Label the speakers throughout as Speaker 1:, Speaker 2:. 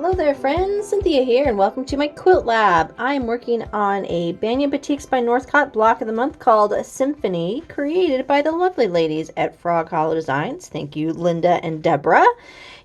Speaker 1: Hello there friends, Cynthia here and welcome to my quilt lab. I'm working on a Banyan Batiks by Northcott block of the month called Symphony, created by the lovely ladies at Frog Hollow Designs. Thank you Linda and Deborah.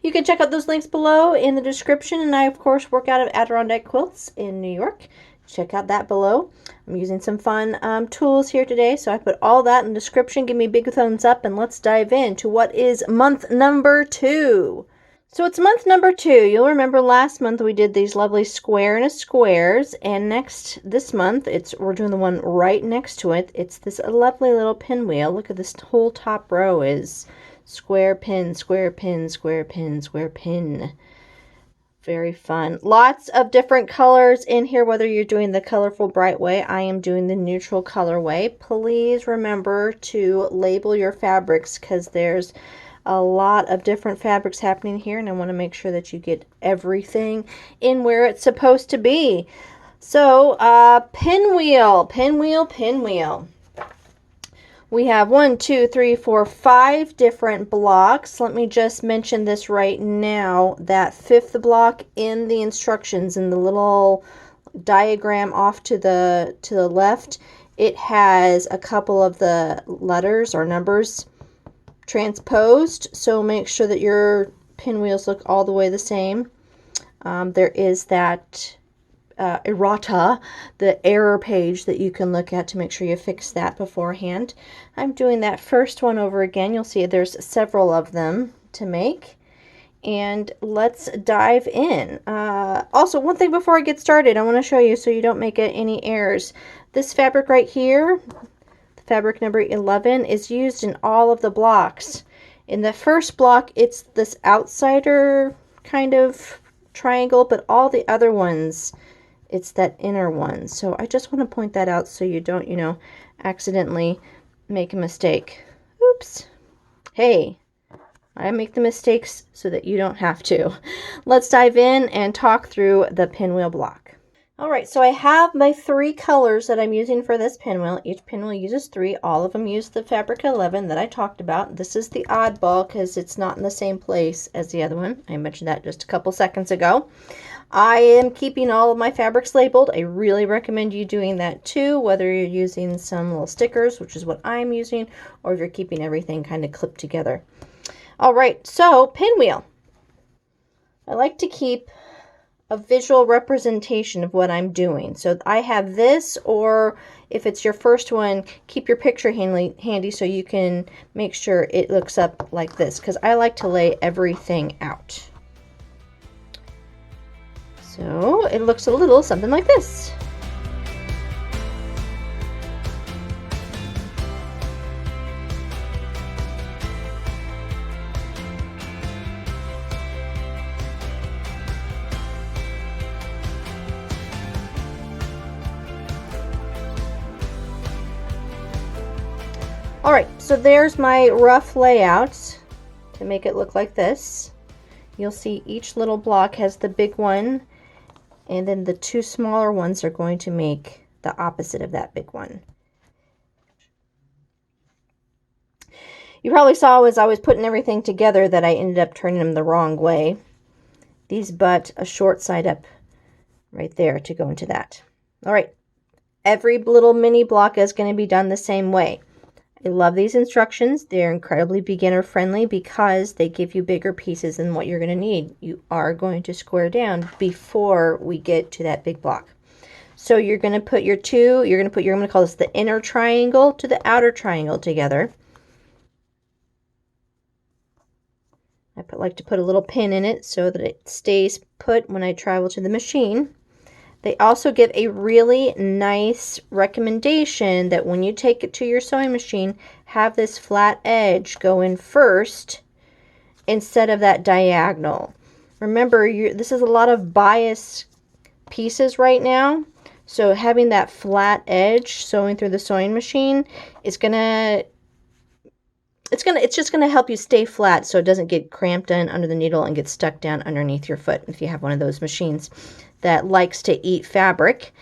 Speaker 1: You can check out those links below in the description, and I of course work out of Adirondack Quilts in New York. Check out that below. I'm using some fun tools here today, so I put all that in the description. Give me a big thumbs up and let's dive into what is month number 2. So it's month number 2. You'll remember last month we did these lovely square and a squares, and this month we're doing the one right next to it. It's this lovely little pinwheel. Look at this whole top row is square pin, square pin, square pin, square pin. Very fun. Lots of different colors in here, whether you're doing the colorful bright way. I am doing the neutral color way. Please remember to label your fabrics because there's a lot of different fabrics happening here, and I want to make sure that you get everything in where it's supposed to be. So pinwheel. We have 1, 2, 3, 4, 5 different blocks. Let me just mention this right now. That 5th block in the instructions, in the little diagram off to the left, it has a couple of the letters or numbers transposed, so make sure that your pinwheels look all the way the same. There is that errata, the error page that you can look at to make sure you fix that beforehand. I'm doing that first one over again. You'll see there's several of them to make, and let's dive in. Also, one thing before I get started, I want to show you so you don't make any errors. This fabric right here, fabric number 11, is used in all of the blocks. In the first block, it's this outsider kind of triangle, but all the other ones, it's that inner one. So I just want to point that out so you don't, accidentally make a mistake. Oops. Hey, I make the mistakes so that you don't have to. Let's dive in and talk through the pinwheel block. Alright, so I have my 3 colors that I'm using for this pinwheel. Each pinwheel uses 3. All of them use the fabric 11 that I talked about. This is the oddball because it's not in the same place as the other one. I mentioned that just a couple seconds ago. I am keeping all of my fabrics labeled. I really recommend you doing that too, whether you're using some little stickers, which is what I'm using, or if you're keeping everything kind of clipped together. Alright, so pinwheel. I like to keep a visual representation of what I'm doing. So I have this, or if it's your first one, keep your picture handy so you can make sure it looks up like this, because I like to lay everything out. So it looks a little something like this. Alright, so there's my rough layout to make it look like this. You'll see each little block has the big one, and then the 2 smaller ones are going to make the opposite of that big one. You probably saw as I was putting everything together that I ended up turning them the wrong way. These butt a short side up right there to go into that. Alright, every little mini block is going to be done the same way. I love these instructions. They're incredibly beginner friendly because they give you bigger pieces than what you're going to need. You are going to square down before we get to that big block. So you're going to put your I'm going to call this the inner triangle to the outer triangle together. I like to put a little pin in it so that it stays put when I travel to the machine. They also give a really nice recommendation that when you take it to your sewing machine, have this flat edge go in first instead of that diagonal. Remember, this is a lot of bias pieces right now, so having that flat edge sewing through the sewing machine is it's just gonna help you stay flat so it doesn't get cramped in under the needle and get stuck down underneath your foot if you have one of those machines that likes to eat fabric.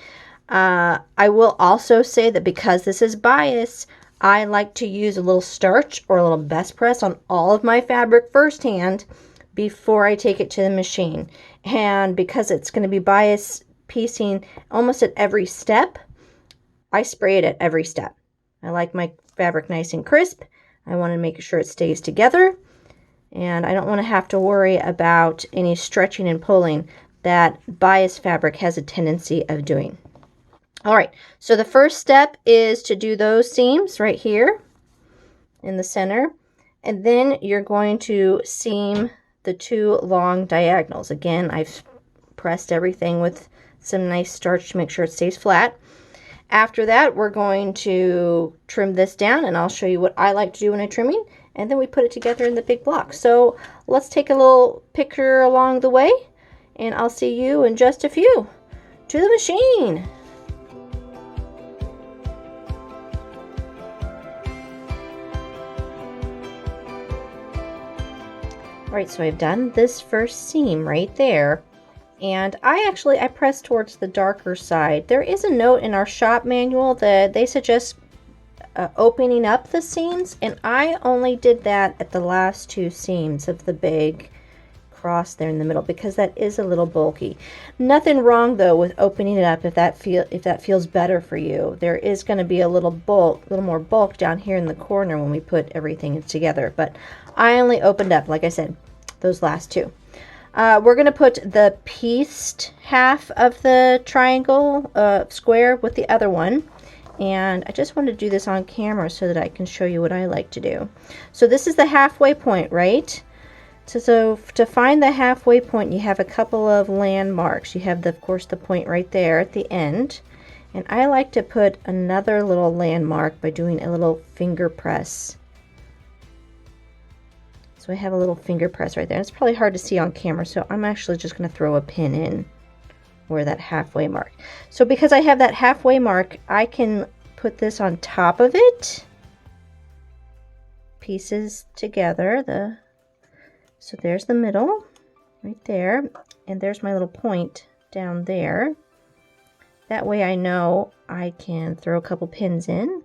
Speaker 1: I will also say that because this is bias, I like to use a little starch or a little best press on all of my fabric firsthand before I take it to the machine. And because it's going to be bias piecing almost at every step, I spray it at every step. I like my fabric nice and crisp. I want to make sure it stays together. And I don't want to have to worry about any stretching and pulling that bias fabric has a tendency of doing. All right, so the first step is to do those seams right here in the center. And then you're going to seam the 2 long diagonals. Again, I've pressed everything with some nice starch to make sure it stays flat. After that, we're going to trim this down, and I'll show you what I like to do when I'm trimming, and then we put it together in the big block. So let's take a little picture along the way, and I'll see you in just a few. To the machine! All right, so I've done this first seam right there, and I press towards the darker side. There is a note in our shop manual that they suggest opening up the seams, and I only did that at the last 2 seams of the big cross there in the middle because that is a little bulky. Nothing wrong though with opening it up if that feels better for you. There is going to be a little more bulk down here in the corner when we put everything together, but I only opened up, like I said, those last 2. We're going to put the pieced half of the triangle square with the other one. And I just wanted to do this on camera so that I can show you what I like to do. So this is the halfway point, right? So to find the halfway point, you have a couple of landmarks. You have, of course, the point right there at the end. And I like to put another little landmark by doing a little finger press. So I have a little finger press right there. It's probably hard to see on camera, so I'm actually just going to throw a pin in where that halfway mark. So because I have that halfway mark, I can put this on top of it. Pieces together. So there's the middle right there, and there's my little point down there. That way I know I can throw a couple pins in,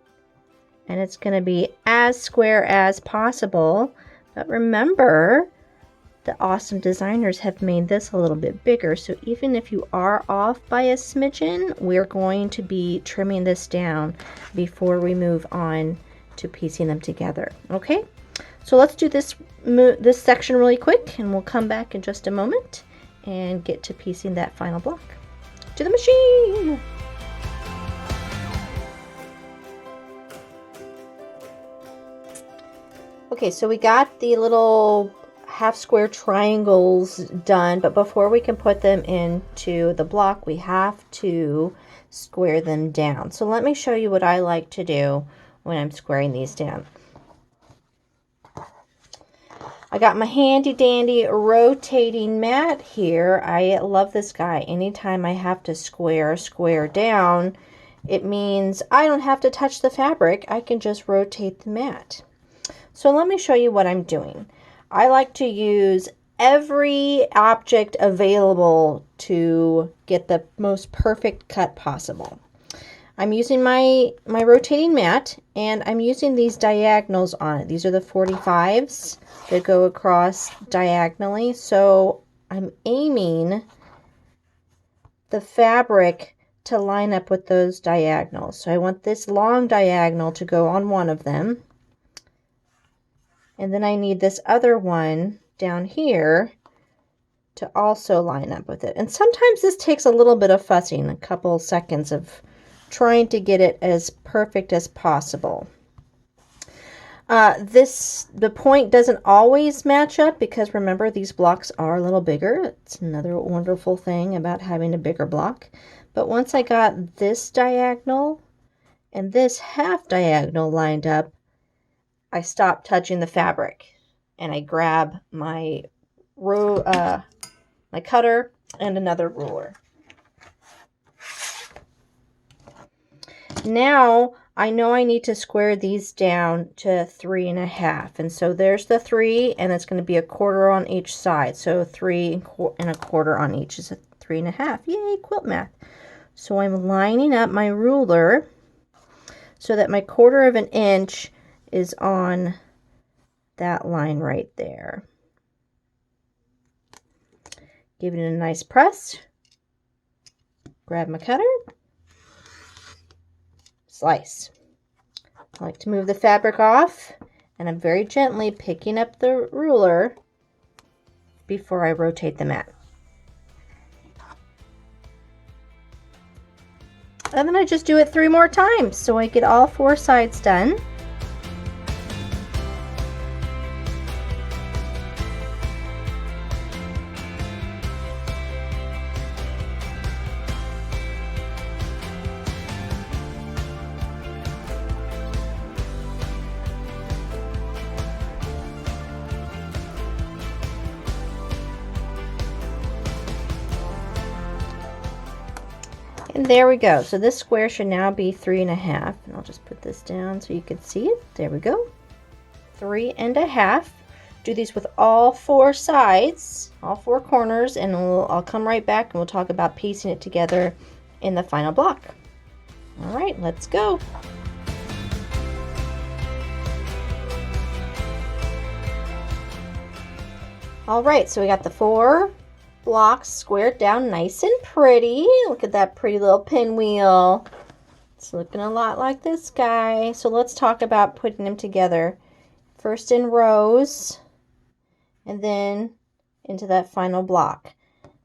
Speaker 1: and it's going to be as square as possible. But remember, the awesome designers have made this a little bit bigger, so even if you are off by a smidgen, we're going to be trimming this down before we move on to piecing them together. Okay, so let's do this section really quick, and we'll come back in just a moment and get to piecing that final block. To the machine! Okay, so we got the little half square triangles done, but before we can put them into the block, we have to square them down. So let me show you what I like to do when I'm squaring these down. I got my handy dandy rotating mat here. I love this guy. Anytime I have to square down, it means I don't have to touch the fabric. I can just rotate the mat. So let me show you what I'm doing. I like to use every object available to get the most perfect cut possible. I'm using my rotating mat, and I'm using these diagonals on it. These are the 45s that go across diagonally. So I'm aiming the fabric to line up with those diagonals. So I want this long diagonal to go on one of them. And then I need this other one down here to also line up with it. And sometimes this takes a little bit of fussing, a couple seconds of trying to get it as perfect as possible. The point doesn't always match up because remember, these blocks are a little bigger. It's another wonderful thing about having a bigger block. But once I got this diagonal and this half diagonal lined up, I stop touching the fabric and I grab my my cutter and another ruler. Now I know I need to square these down to 3.5, and so there's the 3, and it's going to be a quarter on each side. So 3.25 on each is a 3.5. Yay, quilt math! So I'm lining up my ruler so that my 1/4 of an inch is on that line right there. Give it a nice press. Grab my cutter. Slice. I like to move the fabric off, and I'm very gently picking up the ruler before I rotate the mat. And then I just do it 3 more times so I get all 4 sides done. And there we go. So this square should now be 3.5. And I'll just put this down so you can see it. There we go. 3.5. Do these with all 4 sides, all 4 corners, and I'll come right back and we'll talk about piecing it together in the final block. All right, let's go. All right, so we got the 4 blocks squared down nice and pretty. Look at that pretty little pinwheel. It's looking a lot like this guy. So let's talk about putting them together. First in rows and then into that final block.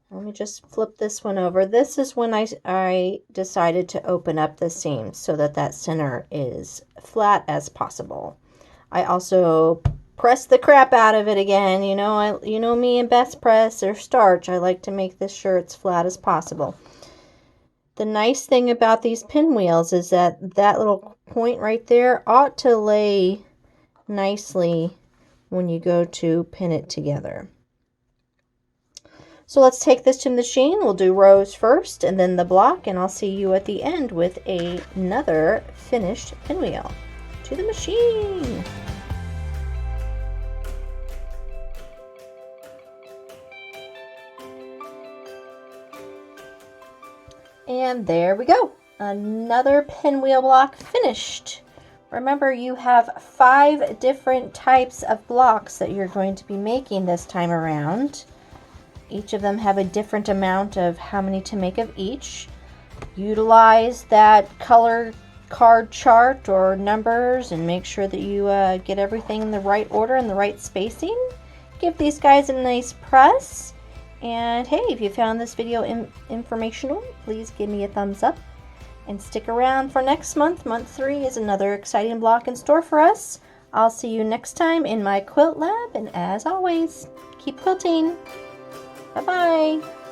Speaker 1: Let me just flip this one over. This is when I decided to open up the seams so that that center is flat as possible. I also press the crap out of it again. You know me and best press or starch. I like to make this sure it's flat as possible. The nice thing about these pinwheels is that that little point right there ought to lay nicely when you go to pin it together. So let's take this to the machine. We'll do rows first and then the block, and I'll see you at the end with another finished pinwheel. To the machine. And there we go. Another pinwheel block finished. Remember, you have 5 different types of blocks that you're going to be making this time around. Each of them have a different amount of how many to make of each. Utilize that color card chart or numbers and make sure that you get everything in the right order and the right spacing. Give these guys a nice press. And hey, if you found this video informational, please give me a thumbs up and stick around for next month. Month 3 is another exciting block in store for us. I'll see you next time in my quilt lab, and as always, keep quilting. Bye-bye.